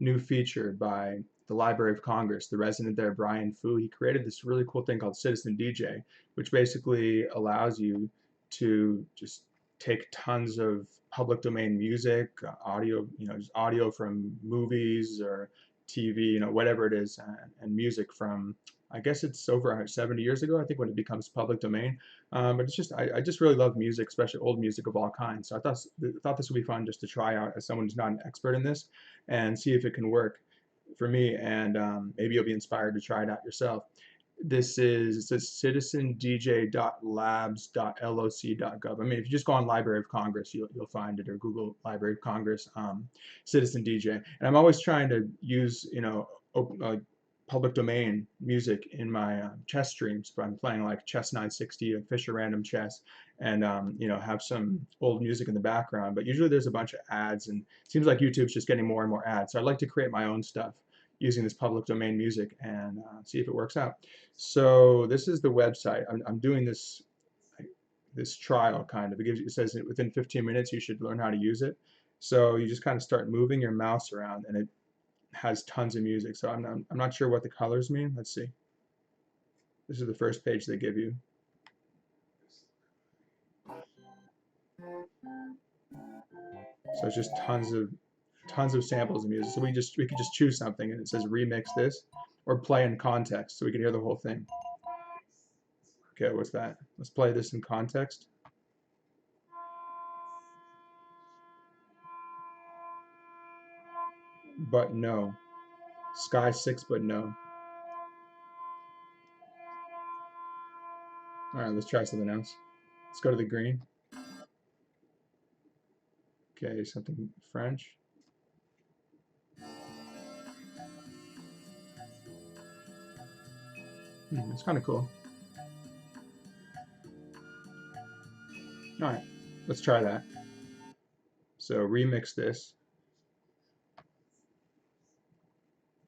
new feature by the Library of Congress, the resident there, Brian Fu. He created this really cool thing called Citizen DJ, which basically allows you to just take tons of public domain music, audio, just audio from movies or TV, whatever it is, and music from, I guess it's over 70 years ago, I think, when it becomes public domain. But it's just, I just really love music, especially old music of all kinds. So I thought this would be fun just to try out as someone who's not an expert in this and see if it can work for me. And maybe you'll be inspired to try it out yourself. This is, it says citizendj.labs.loc.gov. I mean, if you just go on Library of Congress, you'll find it, or Google Library of Congress, Citizen DJ. And I'm always trying to use, open, public domain music in my chess streams. If I'm playing like Chess 960 or Fisher Random Chess, and have some old music in the background. But usually there's a bunch of ads, and it seems like YouTube's just getting more and more ads. So I'd like to create my own stuff using this public domain music and see if it works out. So this is the website. I'm doing this trial kind of. It says within 15 minutes you should learn how to use it. So you just kind of start moving your mouse around, and it has tons of music. So I'm not sure what the colors mean. Let's see. This is the first page they give you. So it's just tons of samples of music. So we could just choose something, and it says remix this or play in context, so we can hear the whole thing. Okay, what's that? Let's play this in context. But no. Sky 6, but no. All right, let's try something else. Let's go to the green. Okay, something French. It's kind of cool. All right, let's try that. So remix this.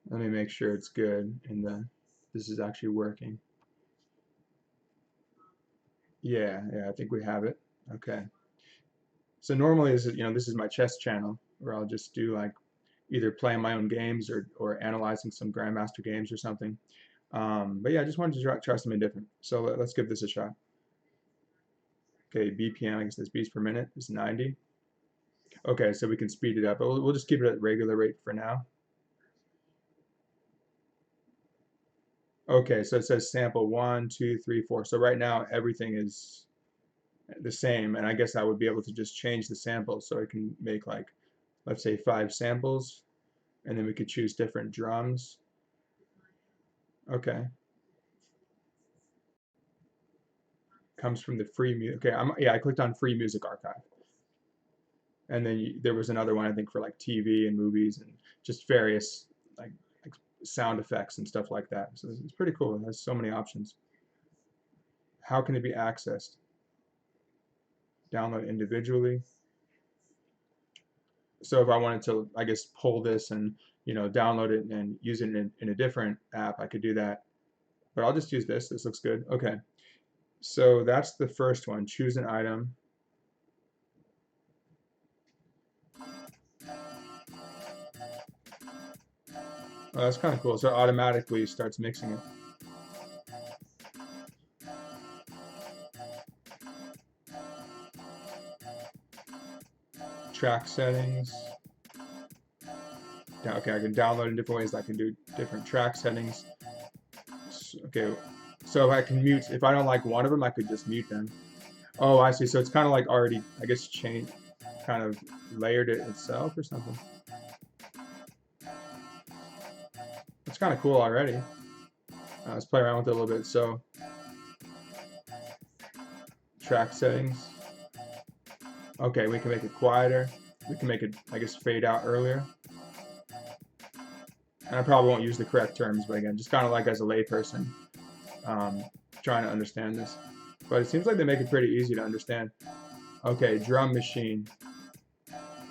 Let me make sure it's good and this is actually working. Yeah, I think we have it. Okay. So normally, this is my chess channel, where I'll just do like either playing my own games or analyzing some Grandmaster games or something. But yeah, I just wanted to try something different. So let's give this a shot. Okay, BPM, I guess this beats per minute is 90. Okay, so we can speed it up, but we'll just keep it at regular rate for now. Okay, so it says sample 1, 2, 3, 4. So right now everything is the same, and I guess I would be able to just change the samples, so I can make, like, let's say 5 samples, and then we could choose different drums. Okay. Comes from the free music. Okay, I clicked on free music archive, and then there was another one, I think, for like TV and movies and just various like sound effects and stuff like that. So it's pretty cool. It has so many options. How can it be accessed? Download individually. So if I wanted to, I guess, pull this and download it and use it in a different app, I could do that. But I'll just use this. This looks good. Okay. So that's the first one. Choose an item. Oh, that's kind of cool. So it automatically starts mixing it. Track settings. Yeah, okay, I can download in different ways. I can do different track settings. Okay, so if I can mute, if I don't like one of them, I could just mute them. Oh, I see. So it's kind of like already, I guess, changed, kind of layered it itself or something. It's kind of cool already. Let's play around with it a little bit. So, track settings. Okay, we can make it quieter. We can make it, I guess, fade out earlier. And I probably won't use the correct terms, but again, just kind of like as a layperson, trying to understand this. But it seems like they make it pretty easy to understand. Okay, drum machine.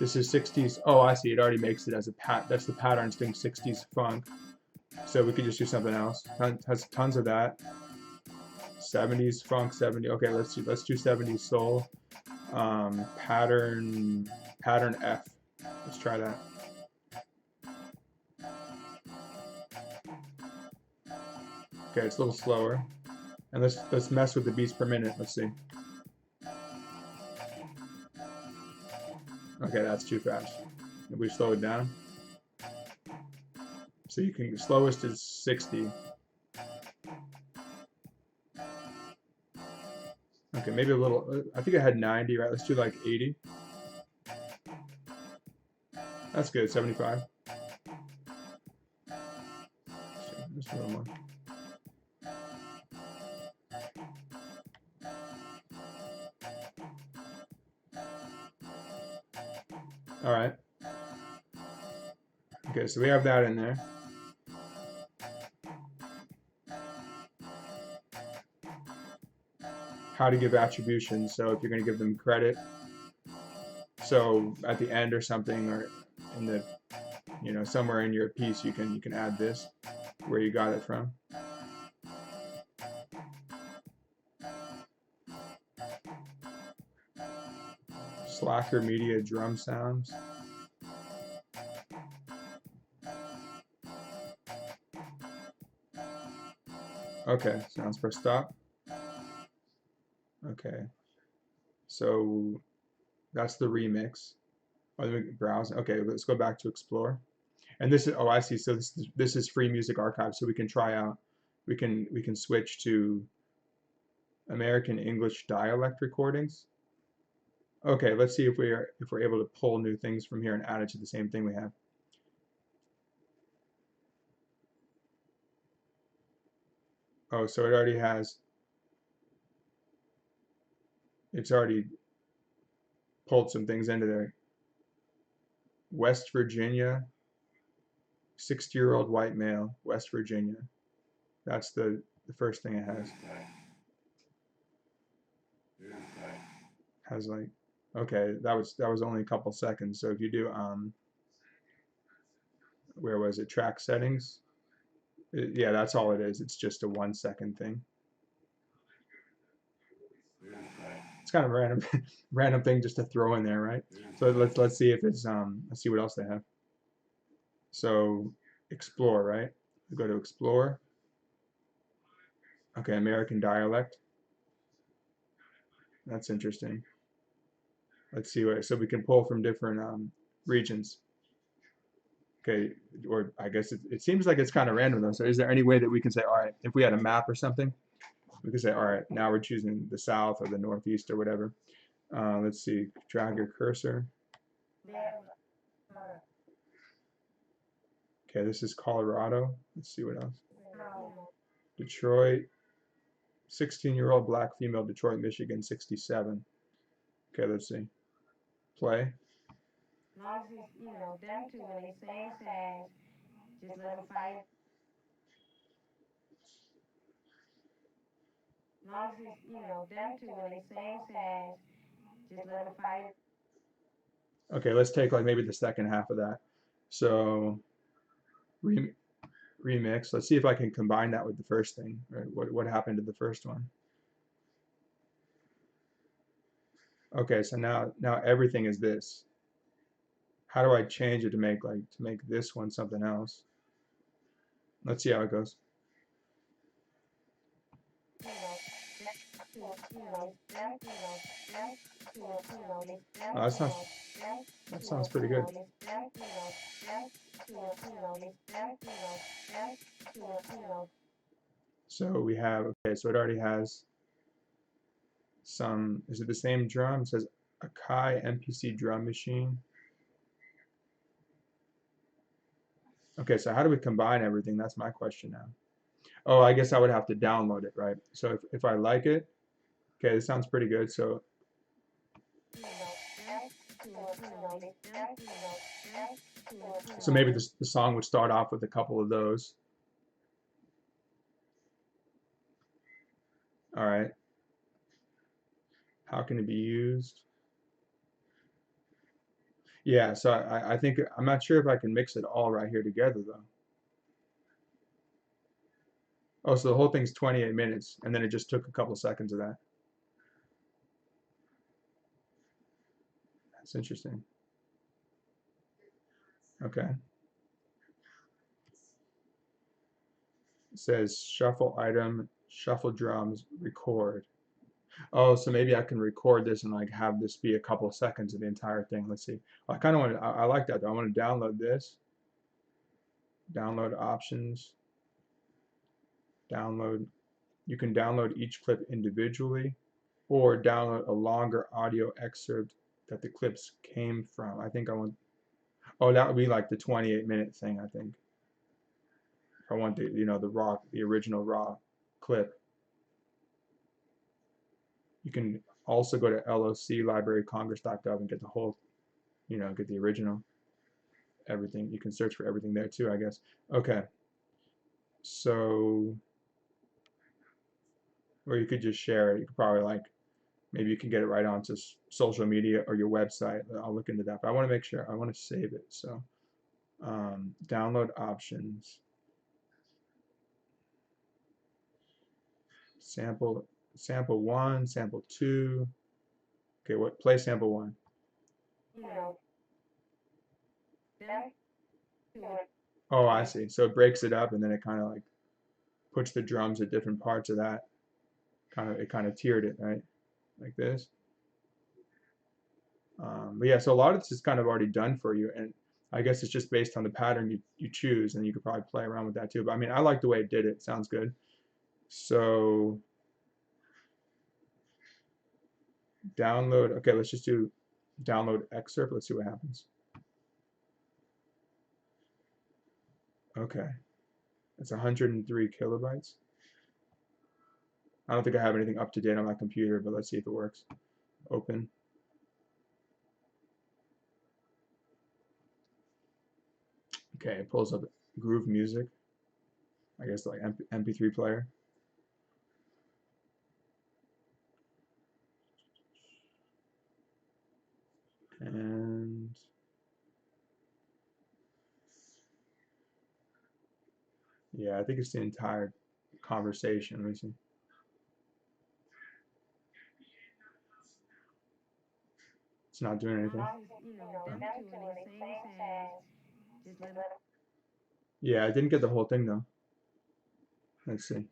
This is 60s. Oh, I see. It already makes it as a that's the pattern thing, 60s funk. So we could just do something else. Has tons of that. 70s funk, 70. Okay, let's do 70s soul. Pattern F. Let's try that. Okay, it's a little slower. And let's mess with the beats per minute. Let's see. Okay, that's too fast. If we slow it down. So you can, slowest is 60. Okay, maybe a little, I think I had 90, right? Let's do like 80. That's good, 75. Just a little more. All right. Okay, so we have that in there. How to give attribution. So if you're going to give them credit, so at the end or something, or in the, you know, somewhere in your piece, you can add this where you got it from. Slacker media drum sounds. Okay, so let's press stop. Okay, so that's the remix. Oh, let me browse. Okay, let's go back to explore. And this is, oh, I see. So this is free music archive, so we can try out. We can switch to American English dialect recordings. Okay, let's see if we're able to pull new things from here and add it to the same thing we have. Oh, so it already has. It's already pulled some things into there. West Virginia, 60-year-old white male, West Virginia. That's the first thing it has. Has like, okay, that was only a couple seconds. So if you do where was it, track settings? Yeah, that's all it is. It's just a 1 second thing. It's kind of a random random thing just to throw in there, right? So let's see if it's let's see what else they have. So explore, right? We go to explore. Okay, American dialect. That's interesting. Let's see what, so we can pull from different regions. Okay, or I guess it seems like it's kind of random though. So is there any way that we can say, all right, if we had a map or something, we could say, all right, now we're choosing the south or the northeast or whatever. Let's see, drag your cursor. Okay, this is Colorado. Let's see what else. Detroit, 16-year-old black female, Detroit, Michigan, 67. Okay, let's see. Play. Long as it's, them two when they sing songs, just let them fight. Long as it's, them two when they sing songs, just let them fight. Okay, let's take like maybe the second half of that. So remix. Let's see if I can combine that with the first thing. Right? What happened to the first one? Okay, so now everything is this. How do I change it to make this one something else? Let's see how it goes. Oh, that sounds pretty good. So we have, okay, so it already has some, is it the same drum? It says Akai MPC drum machine. Okay, so how do we combine everything? That's my question now. Oh, I guess I would have to download it, right? So if I like it, okay, this sounds pretty good. So maybe the song would start off with a couple of those. All right. How can it be used? Yeah, so I think, I'm not sure if I can mix it all right here together though. Oh, so the whole thing's 28 minutes, and then it just took a couple seconds of that. That's interesting. Okay. It says shuffle item, shuffle drums, record. Oh, so maybe I can record this and like have this be a couple seconds of the entire thing. Let's see. I kind of want to, I like that though. I want to download this. Download options. Download. You can download each clip individually or download a longer audio excerpt that the clips came from. I think I want, oh, that would be like the 28-minute thing, I think. If I want the, you know, the original raw clip. You can also go to loclibrarycongress.gov and get the whole, you know, get the original, everything. You can search for everything there too, I guess. Okay. So, or you could just share it. You could probably like, maybe you can get it right onto social media or your website. I'll look into that, but I want to make sure, I want to save it. So, download options, sample 1, sample 2. Okay, play sample 1. You know, them to it. Oh, I see. So it breaks it up and then it kind of like puts the drums at different parts of that. It kind of tiered it, right? Like this. But yeah, so a lot of this is kind of already done for you, and I guess it's just based on the pattern you choose, and you could probably play around with that too. But I mean, I like the way it did it. Sounds good. So download. Okay, let's just do download excerpt. Let's see what happens. Okay, it's 103 kilobytes. I don't think I have anything up to date on my computer, but let's see if it works. Open. Okay, it pulls up Groove Music. I guess like MP3 player. And yeah, I think it's the entire conversation. Let me see. It's not doing anything. You know, them to when they say, just let them. Yeah, I didn't get the whole thing though. Let's see.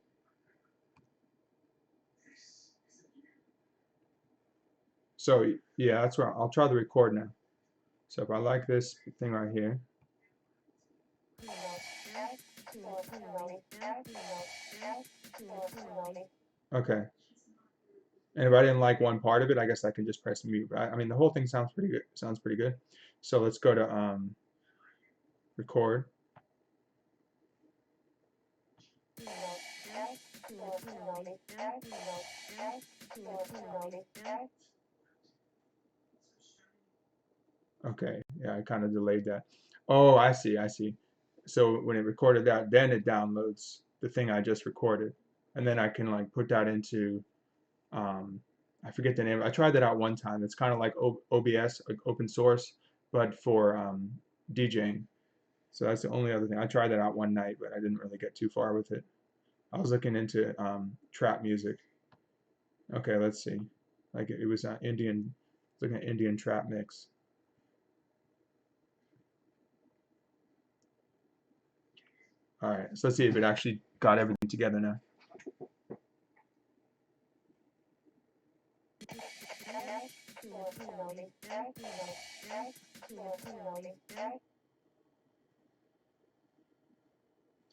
So yeah, that's where I'll try the record now. So if I like this thing right here. You know, them to it. You know, them. You know, them to it. You know, Okay. And if I didn't like one part of it, I guess I can just press mute. I mean, the whole thing sounds pretty good. Sounds pretty good. So let's go to record. you know, them to it. You know, them. You know, them to it. You know, them. Okay, yeah, I kind of delayed that. Oh, I see, I see. So when it recorded that, then it downloads the thing I just recorded, and then I can like put that into, I forget the name. I tried that out one time. It's kind of like OBS, like open source, but for DJing. So that's the only other thing. I tried that out one night, but I didn't really get too far with it. I was looking into trap music. Okay, let's see. Like it was Indian, looking at Indian trap mix. All right, so let's see if it actually got everything together now.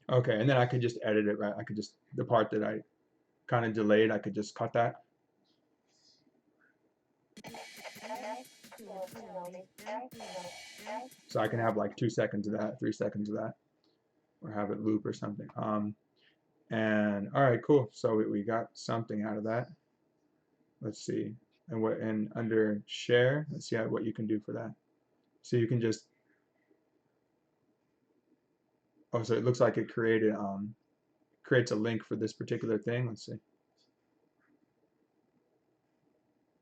Okay, and then I could just edit it, right? I could just, the part that I kind of delayed, I could just cut that. So I can have like 2 seconds of that, 3 seconds of that, or have it loop or something. And all right, cool. So we got something out of that. Let's see. And under share, let's see what you can do for that. So you can just, oh, so it looks like it creates a link for this particular thing. Let's see.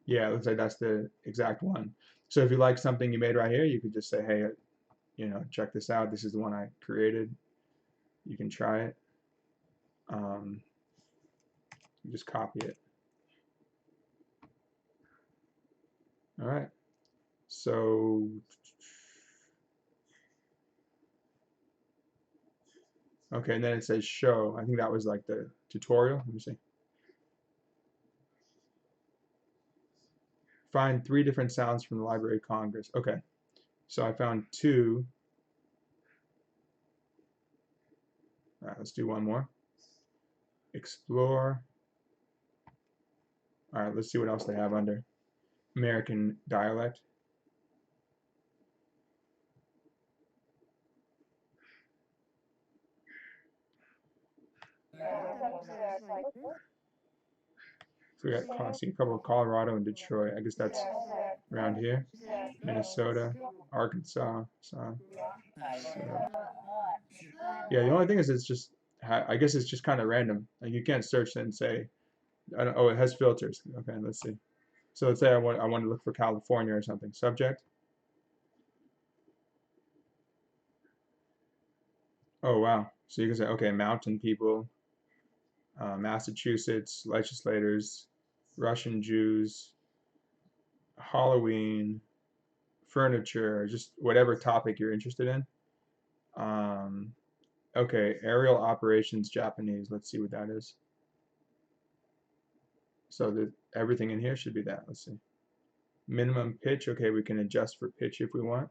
Yeah, it looks like that's the exact one. So if you like something you made right here, you could just say, hey, you know, check this out. This is the one I created. You can try it. You just copy it. All right. So Okay, and then it says show. I think that was like the tutorial. Let me see. Find 3 different sounds from the Library of Congress. Okay, so I found 2. All right, let's do one more. Explore. All right, let's see what else they have under American dialect. So we got see a couple of Colorado and Detroit. I guess that's around here. Minnesota, Arkansas. So yeah, the only thing is it's just I guess it's just kind of random. Like you can't search and say I don't, oh, it has filters. Okay, let's see. So let's say I want to look for California or something. Subject. Oh wow. So you can say okay, mountain people, Massachusetts legislators, Russian Jews, Halloween, furniture, just whatever topic you're interested in. Um, okay, aerial operations Japanese. Let's see what that is. So that everything in here should be that. Let's see. Minimum pitch. Okay, we can adjust for pitch if we want.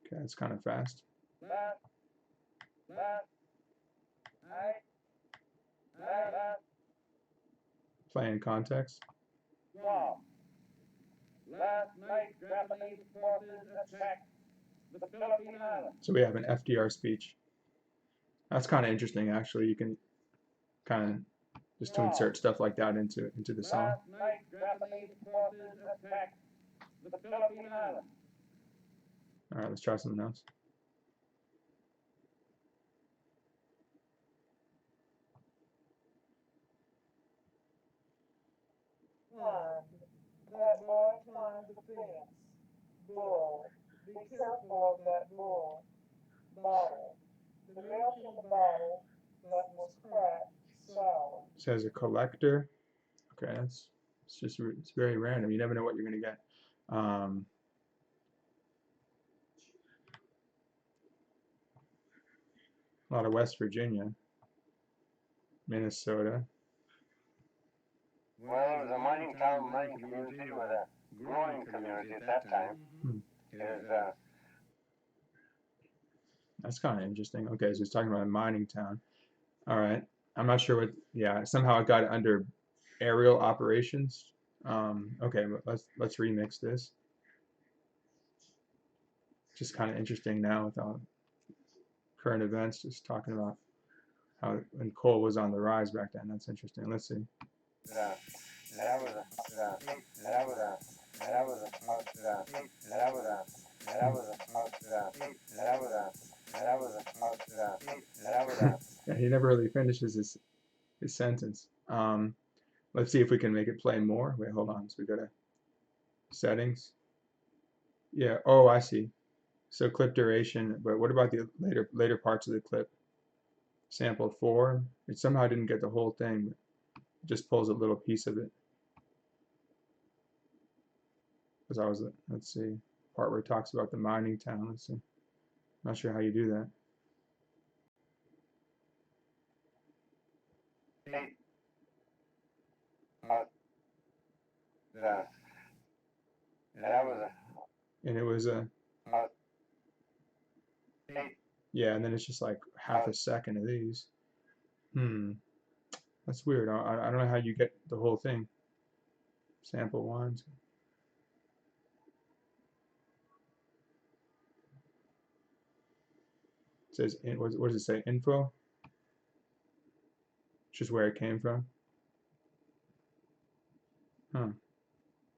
Okay, that's kind of fast. Play in context. Last night, Japanese forces attacked the Philippine Islands. So we have an FDR speech. That's kind of interesting, actually. You can kind of just to insert stuff like that into the song. Last night, Japanese forces attacked the Philippine Islands. All right, let's try something else. That boy climbed the fence. Bull. Be careful of that bull. Bottle. The milk in the bottle that was cracked sour. It says a collector. Okay, it's very random. You never know what you're gonna get. A lot of West Virginia, Minnesota. Well, it was a mining town, mining community with a growing community at that time. That's kind of interesting. Okay, so it's talking about a mining town. All right, I'm not sure what. Yeah, somehow it got it under aerial operations. Okay, but let's remix this. Just kind of interesting now without current events. Just talking about how when coal was on the rise back then. That's interesting. Let's see. Yeah, he never really finishes his sentence. Let's see if we can make it play more. Wait, hold on. So we go to settings. Yeah. Oh, I see. So clip duration. But what about the later parts of the clip? Sample 4. It somehow didn't get the whole thing. But it just pulls a little piece of it. Because I was, let's see, part where it talks about the mining town. Let's see. Not sure how you do that. And it was a yeah, and then it's just like half a second of these. That's weird. I don't know how you get the whole thing. Sample 1. It says what does it say? Info. Just where it came from. Huh.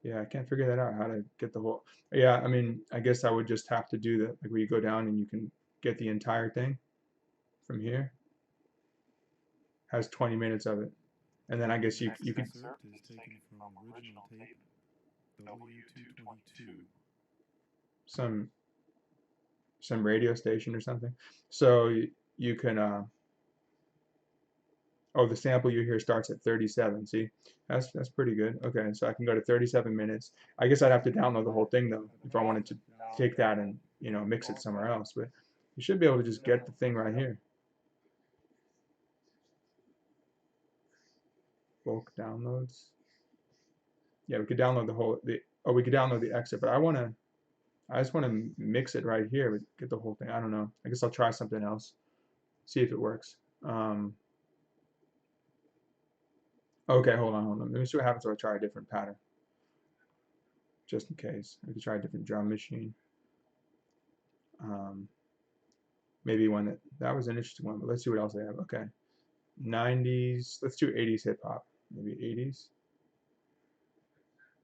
Yeah, I can't figure that out. How to get the whole. Yeah, I mean, I guess I would just have to do that. Like where you go down and you can get the entire thing from here. Has 20 minutes of it, and then I guess you could. Excerpt is taken from original tape W222. Some radio station or something. So you can. Oh, the sample you hear starts at 37. See, that's pretty good. Okay, so I can go to 37 minutes. I guess I'd have to download the whole thing though if I wanted to take that and mix it somewhere else. But You should be able to just get the thing right here. Bulk downloads. Yeah, we could download we could download the exit, but I just wanna mix it right here, get the whole thing. I don't know. I guess I'll try something else. See if it works. Okay, hold on. Let me see what happens if I try a different pattern. Just in case. I could try a different drum machine. Maybe one that was an interesting one, but let's see what else I have. Okay. 90s, let's do 80s hip hop. Maybe 80s.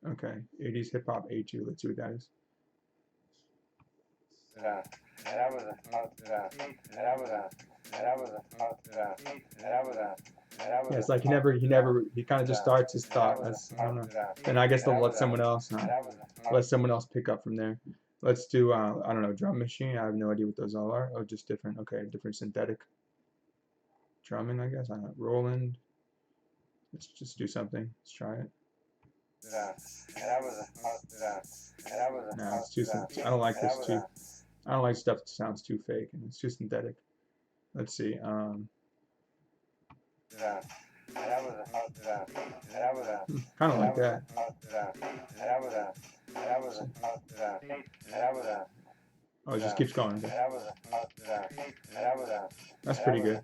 Okay, 80s hip hop A2. Let's see what that is. Yeah, it's like he kind of just starts his thought. I don't know. Then I guess they'll let someone else pick up from there. Let's do I don't know, drum machine. I have no idea what those all are. Oh, just different. Okay, different synthetic drumming, I guess. I don't know. Roland. Let's just do something. Let's try it. No, it's too. I don't like this too. I don't like stuff that sounds too fake and it's too synthetic. Let's see. Kind of like that. Oh, it just keeps going. That's pretty good.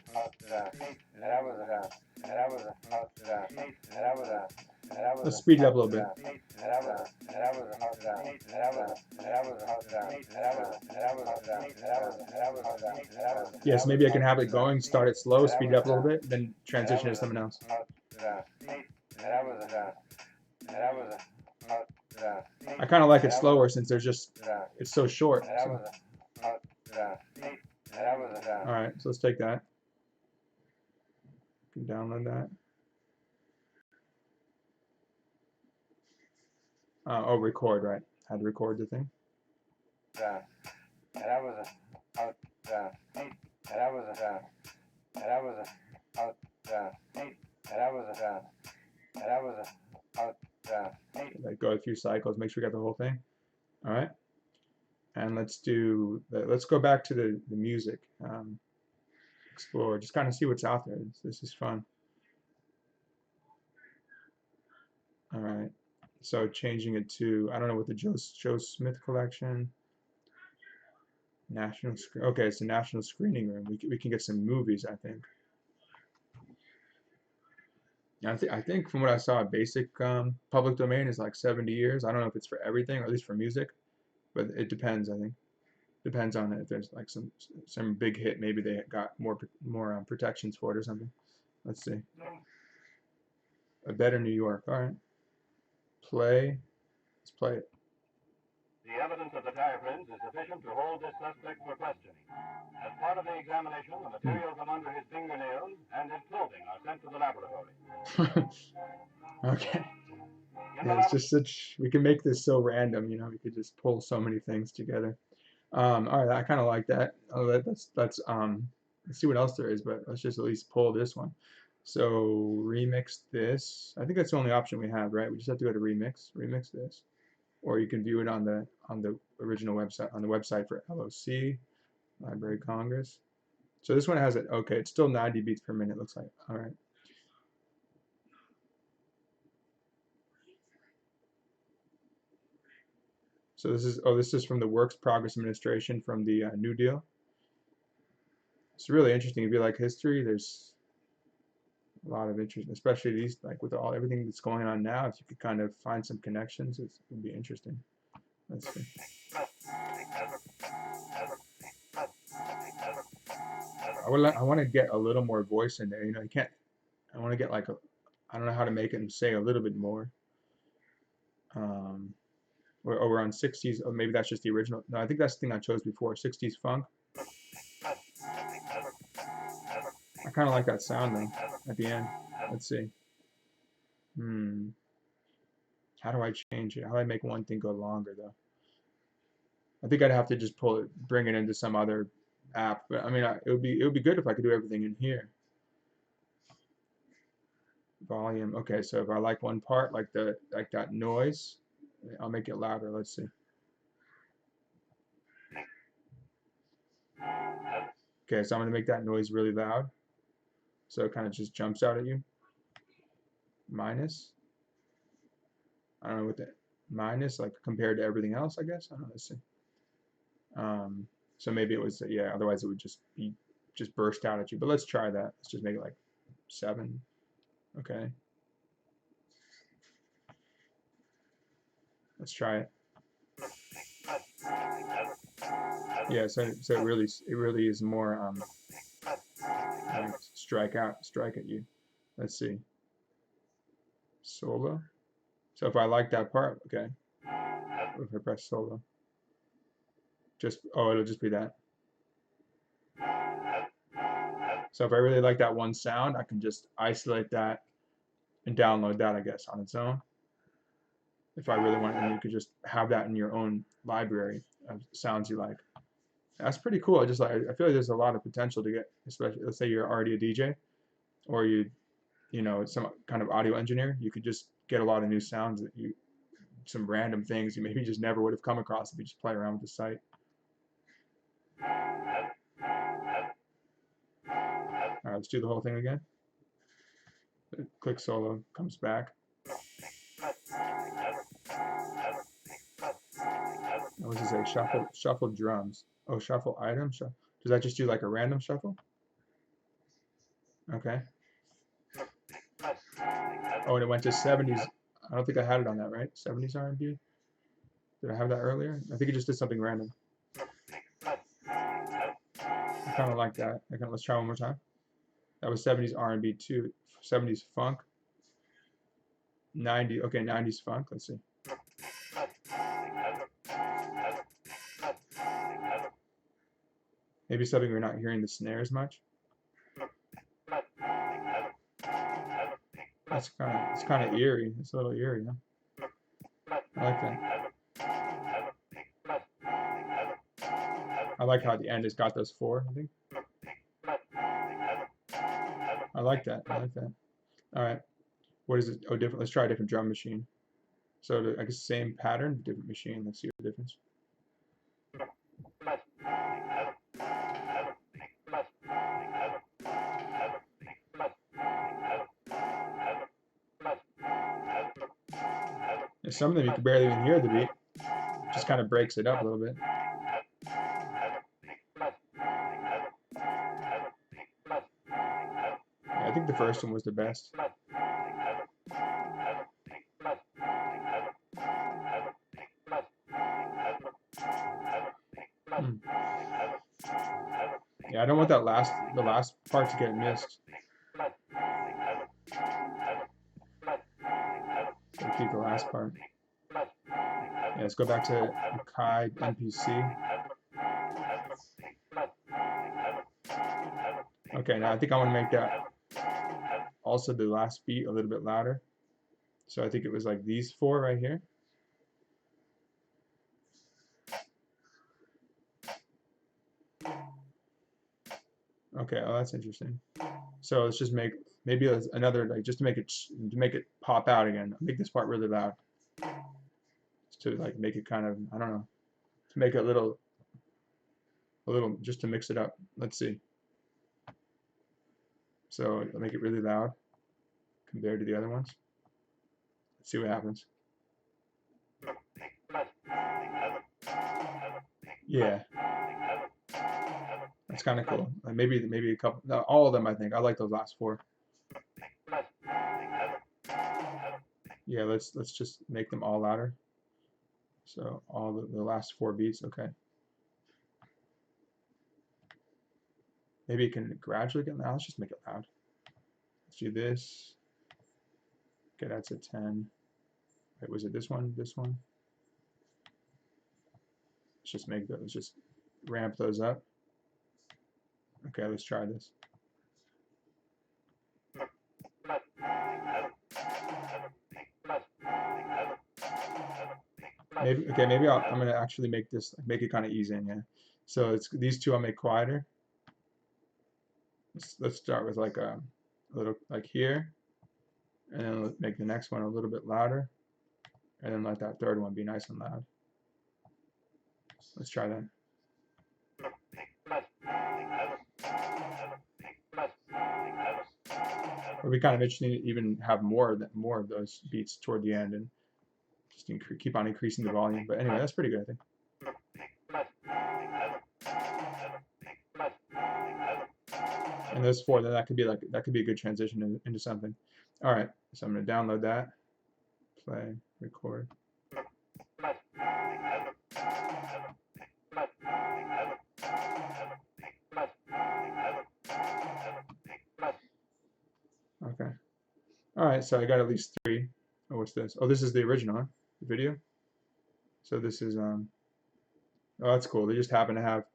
Let's speed it up a little bit. Yes, maybe I can have it going, start it slow, speed it up a little bit, then transition to something else. I kind of like it slower since it's so short. So. Alright, so let's take that. You can download that. Oh, record, right. Had to record the thing. Like go a few cycles, make sure we got the whole thing. All right. And let's go back to the music. Explore, just kind of see what's out there. This is fun. All right. So changing it to, I don't know what the Joe Smith collection. National okay, it's a national screening room. We can get some movies, I think. I think from what I saw, basic public domain is like 70 years. I don't know if it's for everything, or at least for music, but it depends. I think depends on if there's like some big hit. Maybe they got more protections for it or something. Let's see. A Better New York. All right. Play. Let's play it. The evidence of the tire prints is sufficient to hold this suspect for questioning. As part of the examination, the material from under his fingernails and his clothing are sent to the laboratory. Okay. Yeah, it's just we can make this so random, you know, we could just pull so many things together. All right, I kind of like that. Oh, let's see what else there is, but let's just at least pull this one. So remix this. I think that's the only option we have, right? We just have to go to remix this, or you can view it on the original website, on the website for LOC, Library of Congress. So this one has it. Okay, it's still 90 beats per minute. Looks like. All right. So this is from the Works Progress Administration from the New Deal. It's really interesting. If you like history, there's a lot of interest, especially these, like with everything that's going on now. If you could kind of find some connections, it would be interesting. Let's see. I want to get a little more voice in there. You know, you can't. I want to get like I don't know how to make him say a little bit more. We're on 60s. Oh, maybe that's just the original. No, I think that's the thing I chose before. 60s funk. I kind of like that sound though at the end. Let's see. How do I change it? How do I make one thing go longer though? I think I'd have to just bring it into some other app. But I mean, it would be good if I could do everything in here. Volume. Okay, so if I like one part, like that noise, I'll make it louder. Let's see. Okay, so I'm gonna make that noise really loud, so it kind of just jumps out at you. Minus. I don't know what that minus like compared to everything else. I guess I don't know. Let's see. So maybe it was yeah. Otherwise, it would just be just burst out at you. But let's try that. Let's just make it like 7. Okay. Let's try it. Yeah. So it really is more like strike at you. Let's see. Solo. So if I like that part, okay. If I press solo, it'll just be that. So if I really like that one sound, I can just isolate that and download that, I guess, on its own. If I really want it, and you could just have that in your own library of sounds you like. That's pretty cool. I feel like there's a lot of potential to get, especially let's say you're already a DJ, or you know, some kind of audio engineer. You could just get a lot of new sounds that some random things you maybe just never would have come across if you just play around with the site. All right, let's do the whole thing again. Click solo, comes back. What does it say? Shuffle drums. Oh, shuffle item. Does that just do like a random shuffle? Okay. Oh, and it went to 70s. I don't think I had it on that, right? 70s R&B. Did I have that earlier? I think it just did something random. I kind of like that. Let's try one more time. That was 70s R&B too. 70s funk. 90s funk. Let's see. Maybe something we're not hearing the snares much. It's kind of eerie. It's a little eerie, huh? I like that. I like how at the end it's got those 4, I think. I like that. All right. What is it? Oh, different. Let's try a different drum machine. So I guess same pattern, different machine. Let's see the difference. And some of them you can barely even hear the beat. Just kind of breaks it up a little bit. Yeah, I think the first one was the best. Yeah, I don't want the last part to get missed. So keep the last part. Yeah, let's go back to Kai NPC. Okay, now I think I want to make that also the last beat a little bit louder. So I think it was like these 4 right here. Okay, oh that's interesting. So let's just make maybe another like just to make it pop out again. Make this part really loud. Just to like make it kind of I don't know, to make it a little just to mix it up. Let's see. So I'll make it really loud compared to the other ones. Let's see what happens. Yeah. That's kind of cool. Like maybe a couple, no, all of them I think. I like those last 4. Yeah, let's just make them all louder. So all the last 4 beats, okay. Maybe it can gradually get loud. Let's just make it loud. Let's do this. Okay, that's a 10. Wait, was it this one? This one? Let's just ramp those up. Okay, let's try this. Maybe I'm gonna actually make it kind of easy in here. So it's these 2 I'll make quieter. Let's start with like a little like here, and then let's make the next one a little bit louder, and then let that third one be nice and loud. Let's try that. It would be kind of interesting to even have more of those beats toward the end and just keep on increasing the volume. But anyway, that's pretty good, I think. And those four, then that could be a good transition into something. All right, so I'm gonna download that, play, record. Okay. All right, so I got at least 3. Oh, what's this? Oh, this is the original, huh? The video. So this is oh, that's cool. They just happen to have,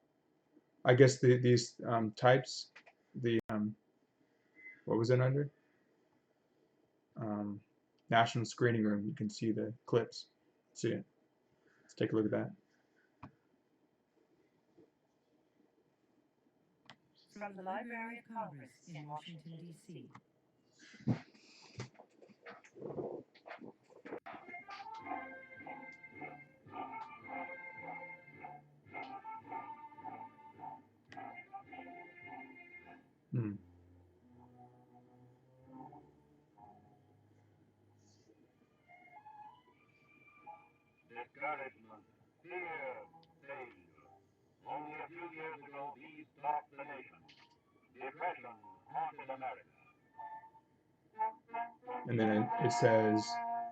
I guess these types, the what was it under? National Screening Room. You can see the clips. See it. Let's take a look at that. From the Library of Congress in Washington, D.C. Hmm. Discouragement, fear, danger. Only a few years ago, these stalked the nation. Depression haunted America. And then it says,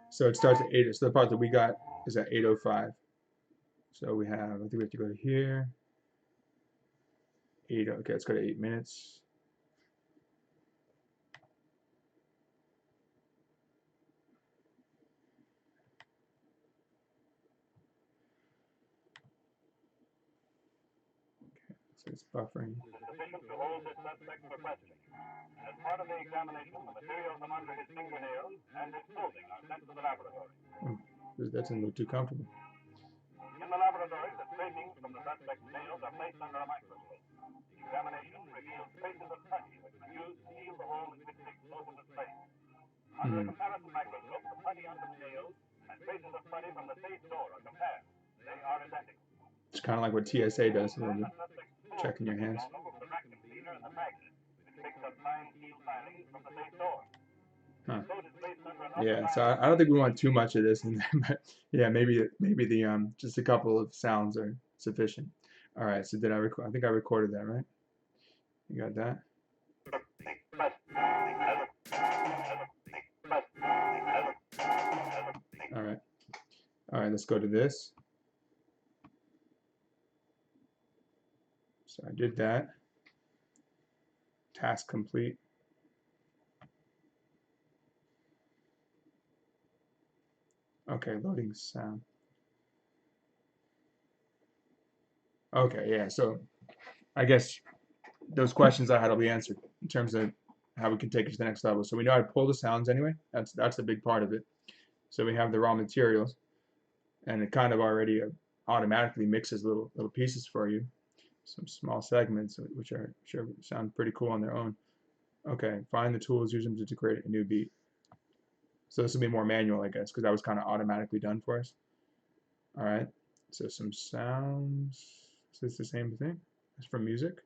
so it starts at 8. So the part that we got is at 8:05. So we have, I think we have to go to here. 8. Okay, let's go to 8 minutes. So it's buffering. Sufficient to hold this suspect for questioning. As part of the examination, the material from under his fingernails and his clothing are sent to the laboratory. That's a little too comfortable. In the laboratory, the scrapings from the suspect's nails are placed under a microscope. The examination reveals traces of putty, which was used to seal the hole in which the explosion was placed. Under a comparison microscope, the putty under the nails and traces of putty from the safe door are compared. They are identical. It's kind of like what TSA does a little bit. Checking your hands. Huh. Yeah, so I don't think we want too much of this, but yeah, maybe the just a couple of sounds are sufficient. All right, so did I record? I think I recorded that, right? You got that? All right, let's go to this. So I did that. Task complete. Okay, loading sound. Okay, yeah, so I guess those questions I had will be answered in terms of how we can take it to the next level. So we know how to pull the sounds anyway. That's a big part of it. So we have the raw materials, and it kind of already automatically mixes little pieces for you, some small segments, which are sure sound pretty cool on their own. Okay, find the tools, use them to create a new beat. So this will be more manual, I guess, because that was kind of automatically done for us. All right, so some sounds. Is this the same thing as from music?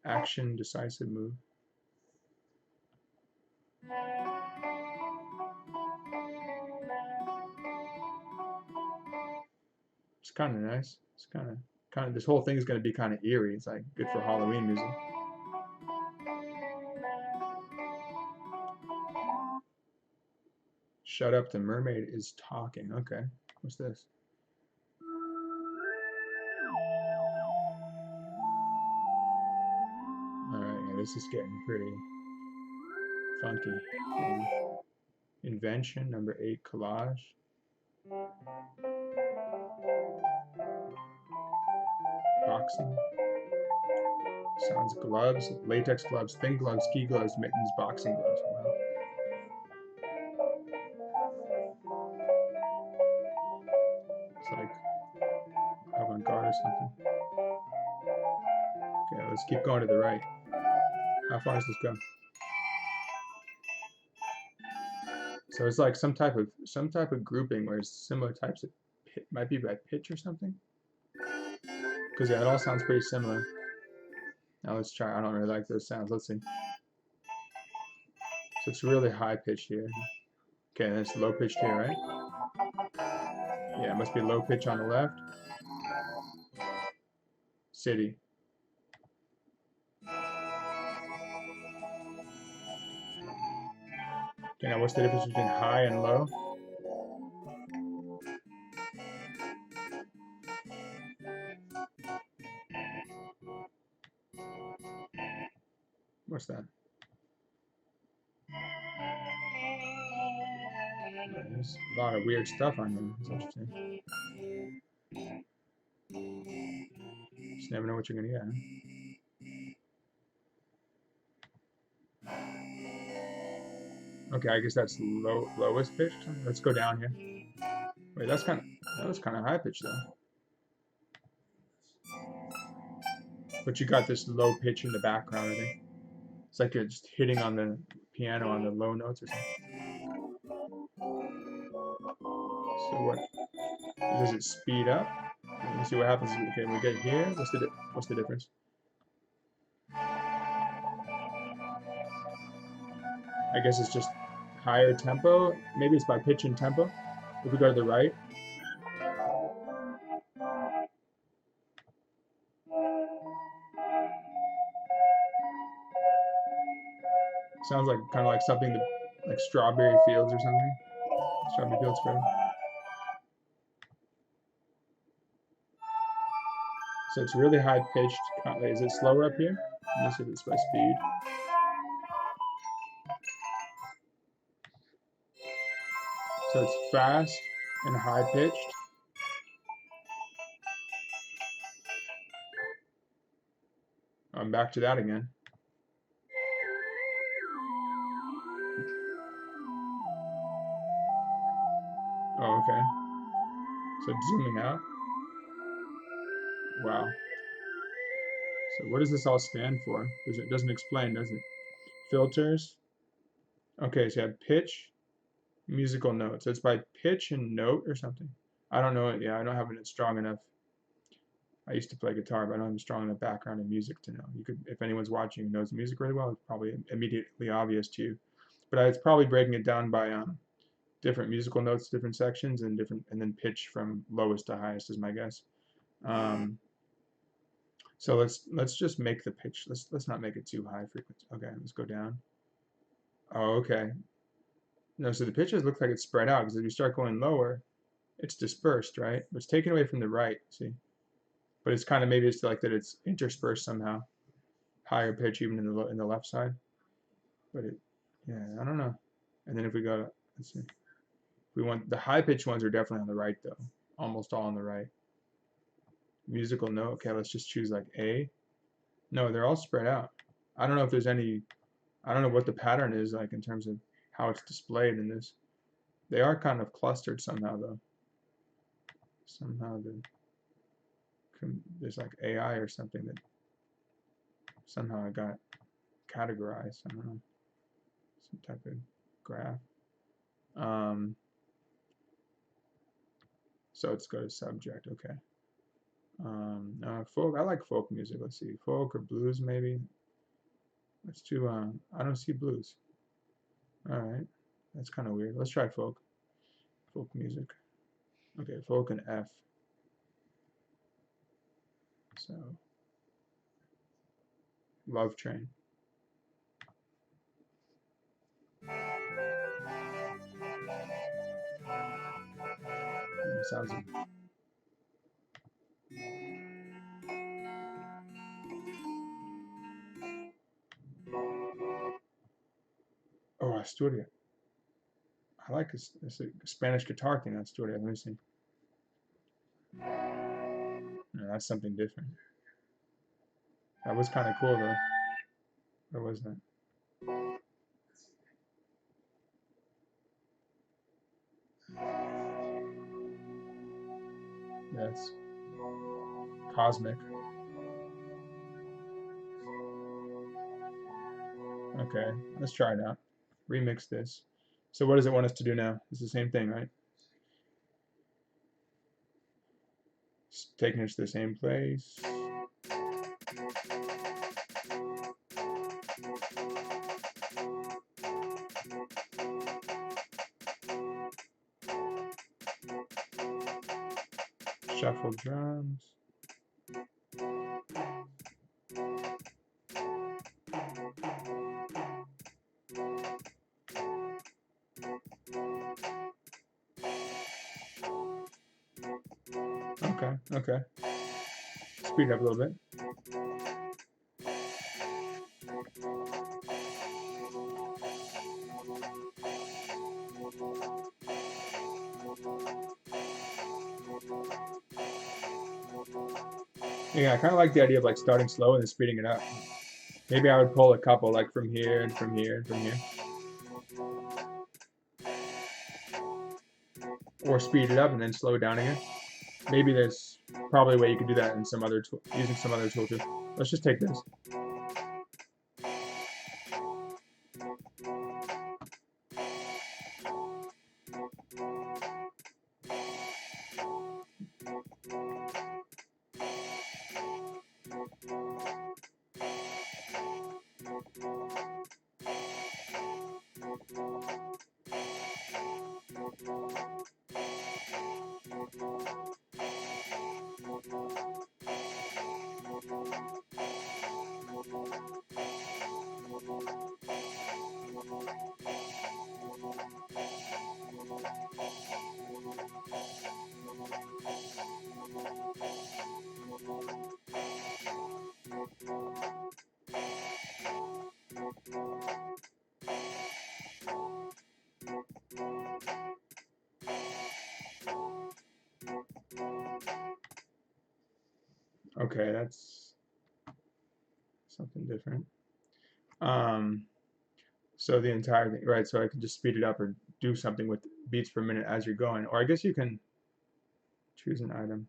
Action, decisive move. It's kind of nice. It's kind of this whole thing is going to be kind of eerie. It's like good for Halloween music. Shut up, the mermaid is talking. Okay, what's this? All right, yeah, this is getting pretty funky. Maybe. Invention, number 8, collage. Boxing. Sounds gloves, latex gloves, thin gloves, ski gloves, mittens, boxing gloves. Wow. It's like avant-garde or something. Okay, let's keep going to the right. How far does this go? So it's like some type of grouping where it's similar types of might be by pitch or something. Because yeah, it all sounds pretty similar. Now let's try. I don't really like those sounds. Let's see. So it's really high pitched here. Okay, and it's low pitched here, right? Yeah, it must be low pitch on the left. City. Okay, now what's the difference between high and low? What's that? There's a lot of weird stuff on here. It's interesting. Just never know what you're gonna get. Huh? Okay, I guess that's lowest pitch. Let's go down here. Wait, that was kind of high pitch though. But you got this low pitch in the background, I think. It's like you're just hitting on the piano on the low notes or something. So what? Does it speed up? Let me see what happens. Okay, we get here. What's the difference? I guess it's just higher tempo. Maybe it's by pitch and tempo. If we go to the right. Sounds like kind of like something like Strawberry Fields or something. Strawberry Fields Forever. So it's really high pitched. Is it slower up here? Let me see if it's by speed. So it's fast and high pitched. I'm back to that again. Oh, okay. So it's zooming out. Wow. So what does this all stand for? It doesn't explain, does it? Filters. Okay, so you have pitch, musical notes. So it's by pitch and note or something. I don't know it. Yeah, I don't have it strong enough. I used to play guitar, but I don't have a strong enough background in music to know. You could, if anyone's watching who knows music really well, it's probably immediately obvious to you. But it's probably breaking it down by different musical notes, different sections, and then pitch from lowest to highest is my guess. So let's just make the pitch. Let's not make it too high frequency. Okay, let's go down. Oh, okay. No, so the pitches look like it's spread out because if you start going lower, it's dispersed, right? It's taken away from the right. See. But it's kind of maybe it's like that it's interspersed somehow, higher pitch even in the left side. But yeah, I don't know. And then if we go to, let's see, we want the high pitch ones are definitely on the right though, almost all on the right. Musical note. Okay, let's just choose like A. No, they're all spread out. I don't know if there's any. I don't know what the pattern is like in terms of how it's displayed in this. They are kind of clustered somehow though. Somehow there's like AI or something that somehow I got categorized. I don't know, some type of graph. So let's go to subject. Okay. Folk. I like folk music. Let's see, folk or blues maybe. Let's do. I don't see blues. All right, that's kind of weird. Let's try folk. Folk music. Okay, folk and F. So, Love Train. Sounds. Oh, Asturias. I like this. It's a Spanish guitar thing. Asturias. Let me see. No, that's something different. That was kind of cool though. Or was that? That's cosmic. Okay, let's try it out. Remix this. So what does it want us to do now? It's the same thing, right? It's taking us to the same place. Shuffle drums. Okay, okay. Speed up a little bit. Yeah, I kind of like the idea of like starting slow and then speeding it up. Maybe I would pull a couple like from here and from here and from here. Or speed it up and then slow it down again. Maybe there's probably a way you could do that in some other tool, using some other tool too. Let's just take this. Okay, that's something different. So the entire thing, right? So I can just speed it up or do something with beats per minute as you're going. Or I guess you can choose an item.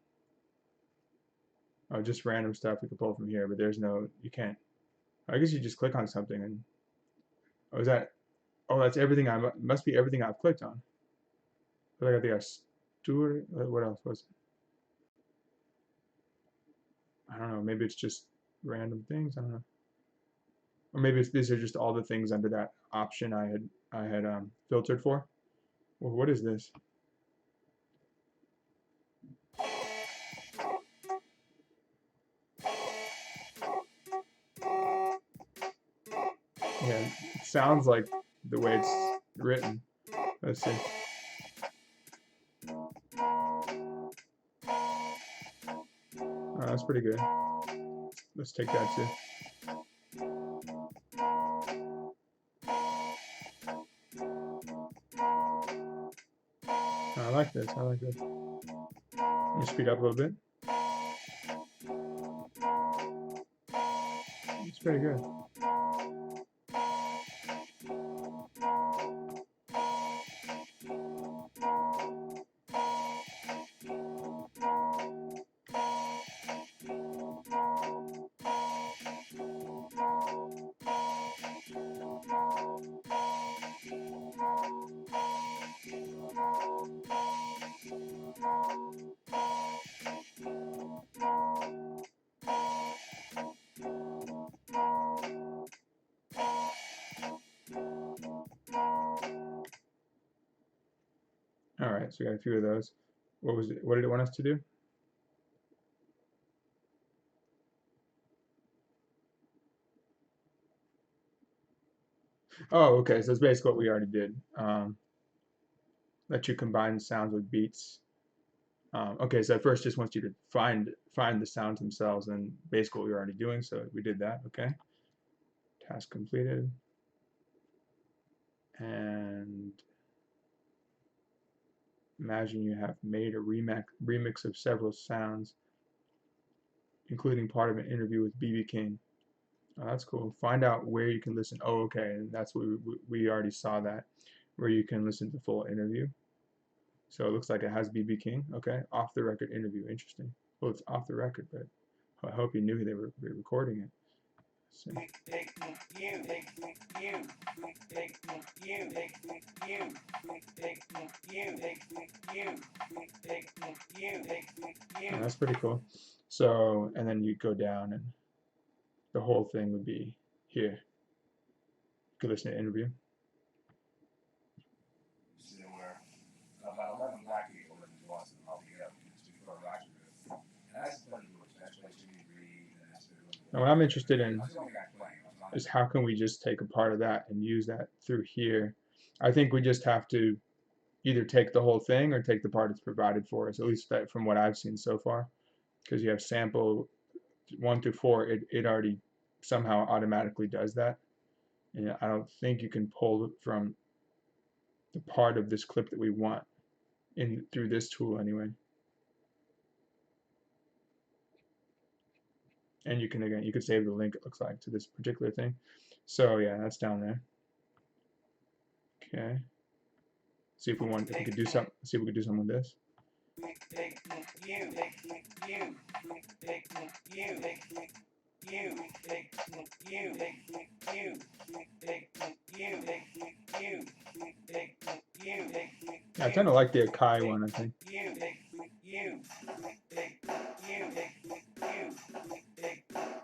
Oh, just random stuff you can pull from here, but there's no, you can't. I guess you just click on something and, oh, is that, oh, that's everything must be everything I've clicked on. But I got the Stewart, what else was it? I don't know, maybe it's just random things, I don't know. Or maybe these are just all the things under that option I had filtered for. Well, what is this? Yeah, it sounds like the way it's written. Let's see. Oh, that's pretty good. Let's take that too. I like this. I like this. Let me speed up a little bit. It's pretty good. All right, so we got a few of those. What was it? What did it want us to do? Oh, okay. So it's basically what we already did. Let you combine sounds with beats. Okay, so at first just wants you to find the sounds themselves, and basically what we were already doing. So we did that. Okay. Task completed. And imagine you have made a remix of several sounds, including part of an interview with BB King. Oh, that's cool. Find out where you can listen. Oh, okay. And that's what we already saw that, where you can listen to the full interview. So it looks like it has BB King. Okay. Off the record interview. Interesting. Well, it's off the record, but I hope you knew they were recording it. So. Oh, that's pretty cool. So, and then you go down and the whole thing would be here. You could listen to the interview. And what I'm interested in is how can we just take a part of that and use that through here. I think we just have to either take the whole thing or take the part that's provided for us, at least that from what I've seen so far. Because you have sample 1 through 4, it already somehow automatically does that. And I don't think you can pull it from the part of this clip that we want in through this tool anyway. And you can, again, you could save the link, it looks like, to this particular thing. So yeah, that's down there. Okay. See if we want, if we could do something, see if we could do something with this. Yeah, I kind of like the Akai one, I think.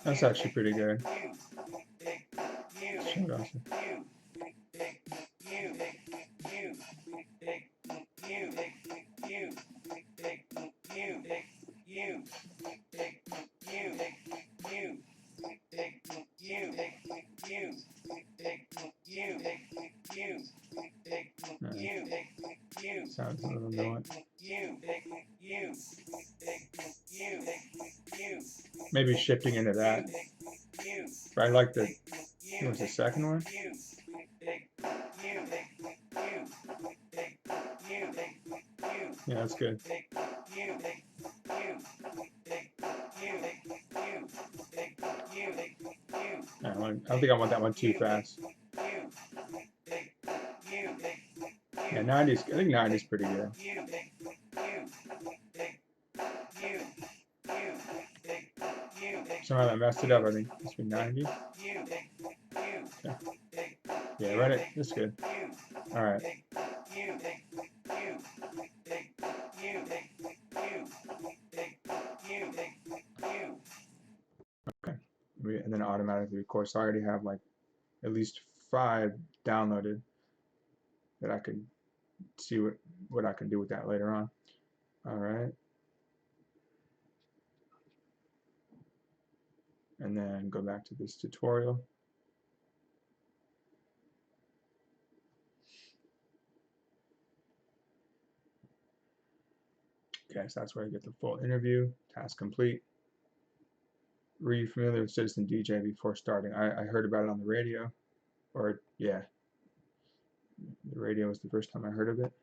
That's actually pretty good. Show it also. Sounds a little annoying. Maybe shifting into that. But I like the, what was the second one? Yeah, that's good. I don't think I want that one too fast. Yeah, 90s, I think 90's pretty good. Somehow I messed it up, I think. It must be 90. Okay. Yeah, right, that's good. Alright. Okay. And then automatically record. So I already have like at least 5 downloaded that I could see what I can do with that later on. Alright. And then go back to this tutorial. Okay, so that's where I get the full interview. Task complete. Were you familiar with Citizen DJ before starting? I heard about it on the radio. Or, yeah. The radio was the first time I heard of it.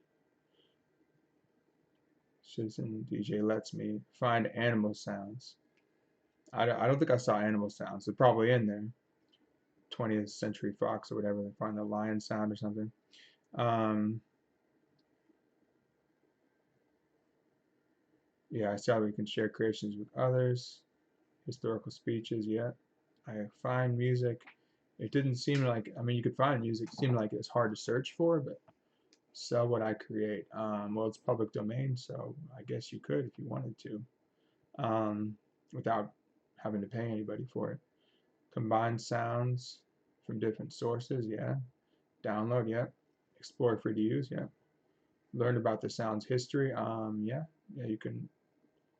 Citizen DJ lets me find animal sounds. I don't think I saw animal sounds. They're probably in there. 20th Century Fox or whatever. They find the lion sound or something. Yeah, I saw we can share creations with others. Historical speeches, yeah. I find music. It didn't seem like, I mean, you could find music. It seemed like it was hard to search for, but sell what I create. Well, it's public domain, so I guess you could if you wanted to, without having to pay anybody for it. Combine sounds from different sources, yeah. Download, yeah. Explore free to use, yeah. Learn about the sound's history, yeah. Yeah, you can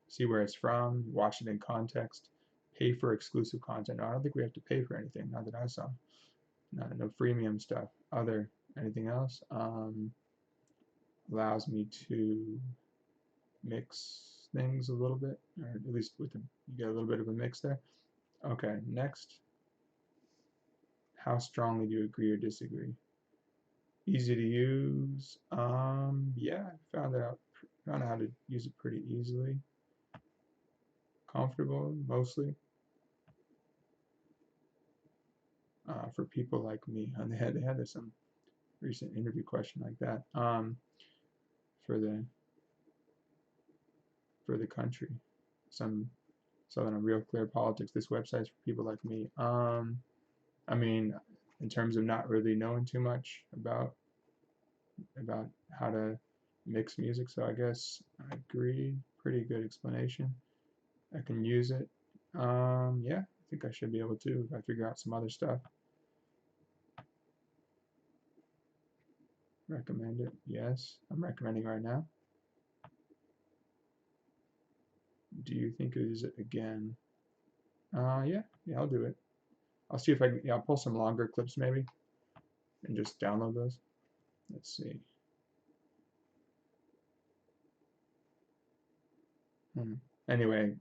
see where it's from, watch it in context, pay for exclusive content. No, I don't think we have to pay for anything, not that I saw. No freemium stuff. Anything else? Allows me to mix things a little bit, or at least you get a little bit of a mix there. Okay, next. How strongly do you agree or disagree? Easy to use. Yeah, I found out how to use it pretty easily. Comfortable, mostly. For people like me, and they had some recent interview question like that. For the country, some Southern Real Clear Politics. This website's for people like me. I mean, in terms of not really knowing too much about how to mix music, so I guess I agree. Pretty good explanation. I can use it. Yeah, I think I should be able to if I figure out some other stuff. Recommend it? Yes, I'm recommending right now. Do you think it is again? Yeah, I'll do it. I'll see if I can, yeah, I'll pull some longer clips maybe and just download those. Let's see. Anyway,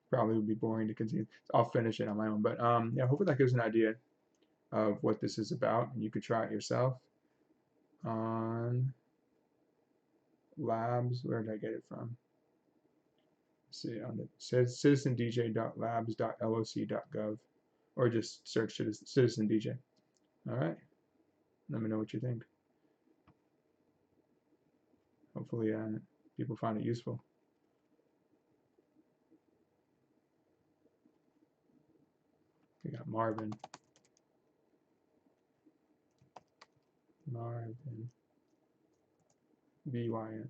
probably would be boring to continue. I'll finish it on my own, but yeah, hopefully that gives an idea of what this is about, and you could try it yourself on labs. Where did I get it from? Let's see, on the citizendj.labs.loc.gov, or just search Citizen DJ. All right, let me know what you think. Hopefully, people find it useful. We got Marvin. BYN.